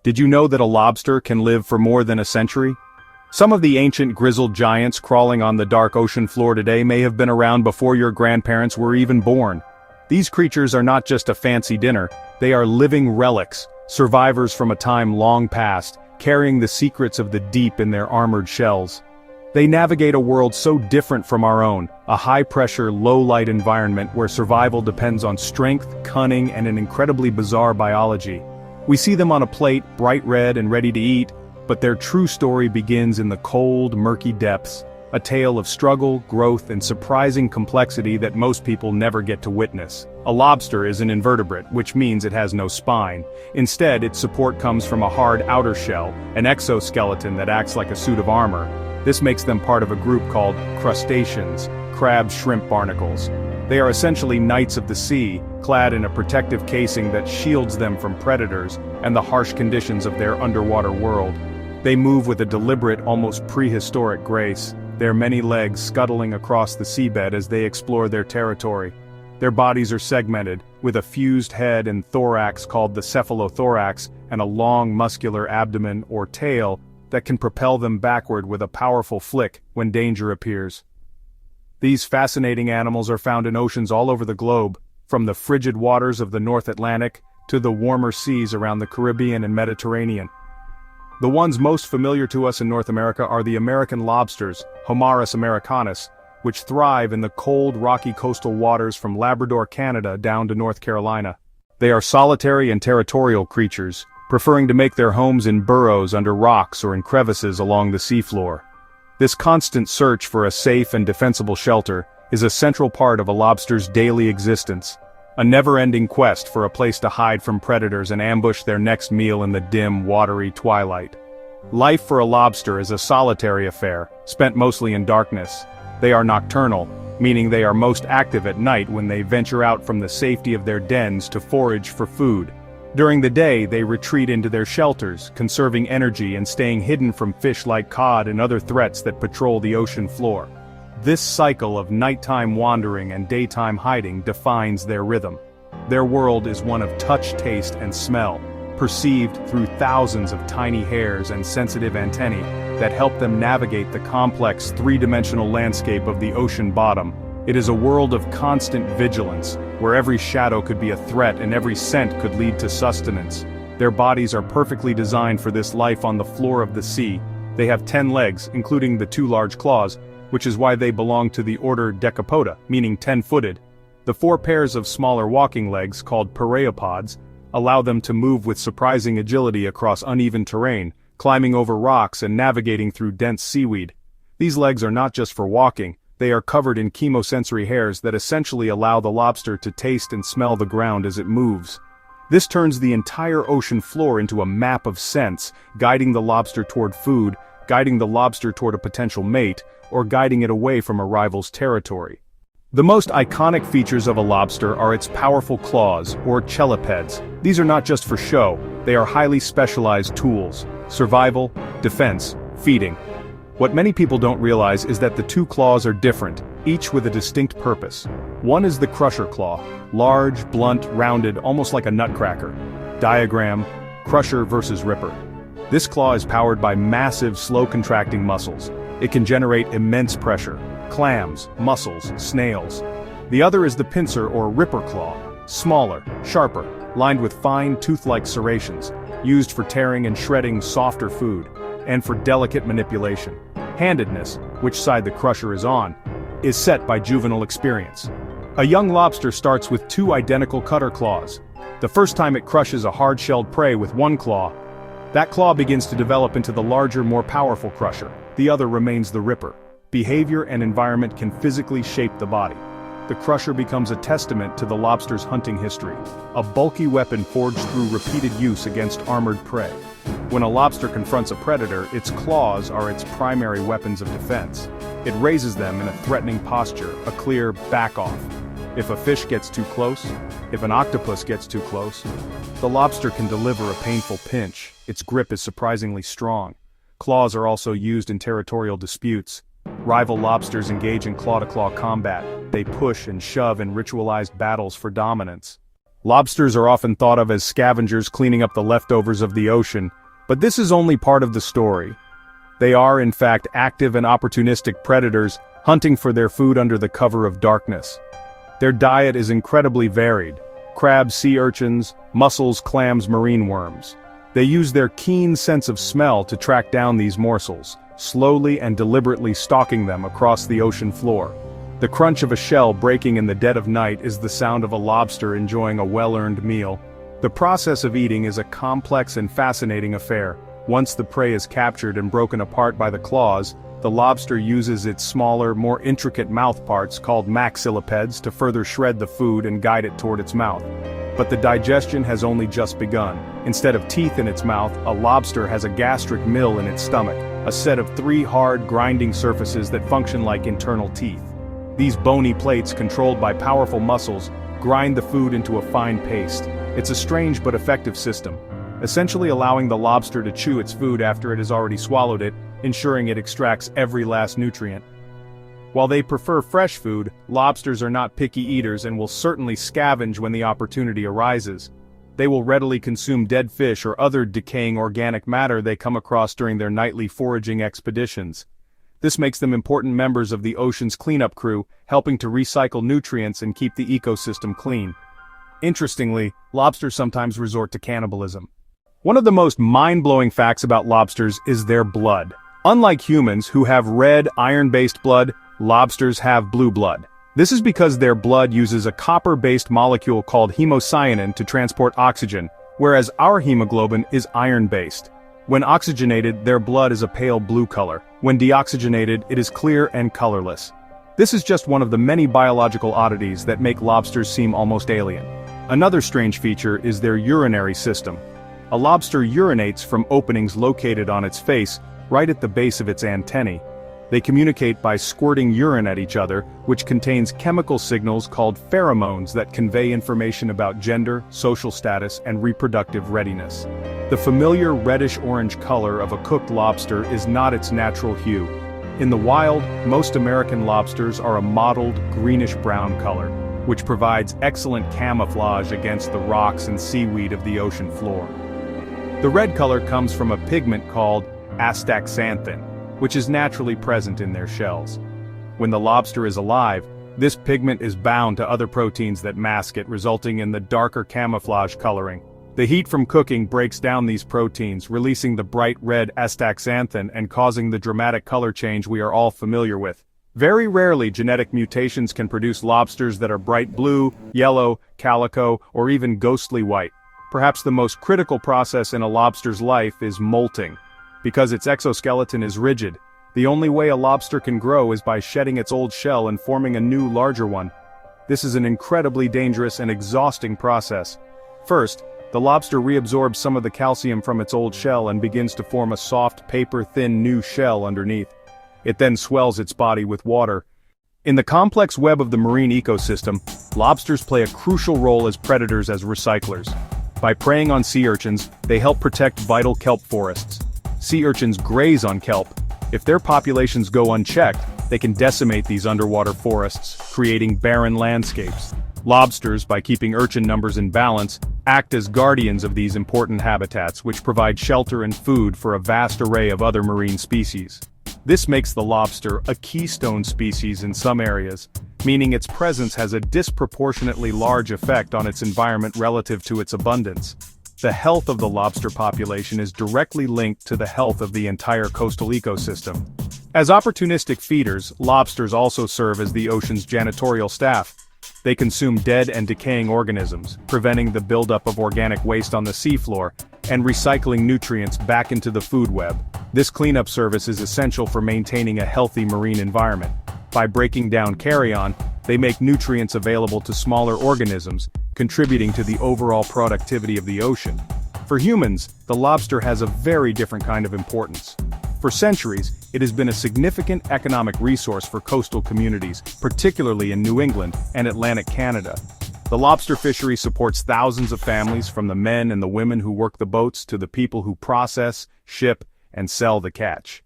Did you know that a lobster can live for more than a century? Some of the ancient grizzled giants crawling on the dark ocean floor today may have been around before your grandparents were even born. These creatures are not just a fancy dinner, they are living relics, survivors from a time long past, carrying the secrets of the deep in their armored shells. They navigate a world so different from our own, a high-pressure, low-light environment where survival depends on strength, cunning, and an incredibly bizarre biology. We see them on a plate, bright red and ready to eat, but their true story begins in the cold, murky depths, a tale of struggle, growth, and surprising complexity that most people never get to witness. A lobster is an invertebrate, which means it has no spine. Instead, its support comes from a hard outer shell, an exoskeleton that acts like a suit of armor. This makes them part of a group called crustaceans, crab shrimp barnacles. They are essentially knights of the sea, clad in a protective casing that shields them from predators and the harsh conditions of their underwater world. They move with a deliberate, almost prehistoric grace, their many legs scuttling across the seabed as they explore their territory. Their bodies are segmented, with a fused head and thorax called the cephalothorax, and a long muscular abdomen or tail that can propel them backward with a powerful flick when danger appears. These fascinating animals are found in oceans all over the globe, from the frigid waters of the North Atlantic to the warmer seas around the Caribbean and Mediterranean. The ones most familiar to us in North America are the American lobsters, Homarus americanus, which thrive in the cold, rocky coastal waters from Labrador, Canada down to North Carolina. They are solitary and territorial creatures, preferring to make their homes in burrows under rocks or in crevices along the seafloor. This constant search for a safe and defensible shelter is a central part of a lobster's daily existence, a never-ending quest for a place to hide from predators and ambush their next meal in the dim, watery twilight. Life for a lobster is a solitary affair, spent mostly in darkness. They are nocturnal, meaning they are most active at night when they venture out from the safety of their dens to forage for food. During the day, they retreat into their shelters, conserving energy and staying hidden from fish like cod and other threats that patrol the ocean floor. This cycle of nighttime wandering and daytime hiding defines their rhythm. Their world is one of touch, taste, and smell, perceived through thousands of tiny hairs and sensitive antennae that help them navigate the complex three-dimensional landscape of the ocean bottom. It is a world of constant vigilance, where every shadow could be a threat and every scent could lead to sustenance. Their bodies are perfectly designed for this life on the floor of the sea. They have 10 legs, including the 2 large claws, which is why they belong to the order Decapoda, meaning 10-footed. The 4 pairs of smaller walking legs, called paraeopods, allow them to move with surprising agility across uneven terrain, climbing over rocks and navigating through dense seaweed. These legs are not just for walking, they are covered in chemosensory hairs that essentially allow the lobster to taste and smell the ground as it moves. This turns the entire ocean floor into a map of scents, guiding the lobster toward food, guiding the lobster toward a potential mate, or guiding it away from a rival's territory. The most iconic features of a lobster are its powerful claws, or chelipeds. These are not just for show, they are highly specialized tools: survival, defense, feeding. What many people don't realize is that the 2 claws are different, each with a distinct purpose. One is the crusher claw, large, blunt, rounded, almost like a nutcracker. Diagram: crusher versus ripper. This claw is powered by massive, slow-contracting muscles. It can generate immense pressure. Clams, mussels, snails. The other is the pincer or ripper claw, smaller, sharper, lined with fine, tooth-like serrations, used for tearing and shredding softer food, and for delicate manipulation. Handedness, which side the crusher is on, is set by juvenile experience. A young lobster starts with 2 identical cutter claws. The first time it crushes a hard-shelled prey with one claw, that claw begins to develop into the larger, more powerful crusher. The other remains the ripper. Behavior and environment can physically shape the body. The crusher becomes a testament to the lobster's hunting history, a bulky weapon forged through repeated use against armored prey. When a lobster confronts a predator, its claws are its primary weapons of defense. It raises them in a threatening posture, a clear back off. If a fish gets too close, if an octopus gets too close, the lobster can deliver a painful pinch. Its grip is surprisingly strong. Claws are also used in territorial disputes. Rival lobsters engage in claw-to-claw combat. They push and shove in ritualized battles for dominance. Lobsters are often thought of as scavengers cleaning up the leftovers of the ocean, but this is only part of the story. They are, in fact, active and opportunistic predators, hunting for their food under the cover of darkness. Their diet is incredibly varied: crabs, sea urchins, mussels, clams, marine worms. They use their keen sense of smell to track down these morsels, slowly and deliberately stalking them across the ocean floor. The crunch of a shell breaking in the dead of night is the sound of a lobster enjoying a well-earned meal. The process of eating is a complex and fascinating affair. Once the prey is captured and broken apart by the claws, the lobster uses its smaller, more intricate mouthparts called maxillipeds to further shred the food and guide it toward its mouth. But the digestion has only just begun. Instead of teeth in its mouth, a lobster has a gastric mill in its stomach, a set of 3 hard, grinding surfaces that function like internal teeth. These bony plates, controlled by powerful muscles, grind the food into a fine paste. It's a strange but effective system, essentially allowing the lobster to chew its food after it has already swallowed it, ensuring it extracts every last nutrient. While they prefer fresh food, lobsters are not picky eaters and will certainly scavenge when the opportunity arises. They will readily consume dead fish or other decaying organic matter they come across during their nightly foraging expeditions. This makes them important members of the ocean's cleanup crew, helping to recycle nutrients and keep the ecosystem clean. Interestingly, lobsters sometimes resort to cannibalism. One of the most mind-blowing facts about lobsters is their blood. Unlike humans, who have red, iron-based blood, lobsters have blue blood. This is because their blood uses a copper-based molecule called hemocyanin to transport oxygen, whereas our hemoglobin is iron-based. When oxygenated, their blood is a pale blue color. When deoxygenated, it is clear and colorless. This is just one of the many biological oddities that make lobsters seem almost alien. Another strange feature is their urinary system. A lobster urinates from openings located on its face, right at the base of its antennae. They communicate by squirting urine at each other, which contains chemical signals called pheromones that convey information about gender, social status, and reproductive readiness. The familiar reddish-orange color of a cooked lobster is not its natural hue. In the wild, most American lobsters are a mottled, greenish-brown color, which provides excellent camouflage against the rocks and seaweed of the ocean floor. The red color comes from a pigment called astaxanthin, which is naturally present in their shells. When the lobster is alive, this pigment is bound to other proteins that mask it, resulting in the darker camouflage coloring. The heat from cooking breaks down these proteins, releasing the bright red astaxanthin and causing the dramatic color change we are all familiar with. Very rarely genetic mutations can produce lobsters that are bright blue, yellow, calico, or even ghostly white. Perhaps the most critical process in a lobster's life is molting. Because its exoskeleton is rigid, the only way a lobster can grow is by shedding its old shell and forming a new, larger one. This is an incredibly dangerous and exhausting process. First, the lobster reabsorbs some of the calcium from its old shell and begins to form a soft, paper-thin new shell underneath. It then swells its body with water. In the complex web of the marine ecosystem, lobsters play a crucial role as predators as recyclers. By preying on sea urchins, they help protect vital kelp forests. Sea urchins graze on kelp. If their populations go unchecked, they can decimate these underwater forests, creating barren landscapes. Lobsters, by keeping urchin numbers in balance, act as guardians of these important habitats, which provide shelter and food for a vast array of other marine species. This makes the lobster a keystone species in some areas, meaning its presence has a disproportionately large effect on its environment relative to its abundance. The health of the lobster population is directly linked to the health of the entire coastal ecosystem. As opportunistic feeders, lobsters also serve as the ocean's janitorial staff. They consume dead and decaying organisms, preventing the buildup of organic waste on the seafloor, and recycling nutrients back into the food web. This cleanup service is essential for maintaining a healthy marine environment. By breaking down carrion, they make nutrients available to smaller organisms, contributing to the overall productivity of the ocean. For humans, the lobster has a very different kind of importance. For centuries, it has been a significant economic resource for coastal communities, particularly in New England and Atlantic Canada. The lobster fishery supports thousands of families, from the men and the women who work the boats to the people who process, ship, and sell the catch.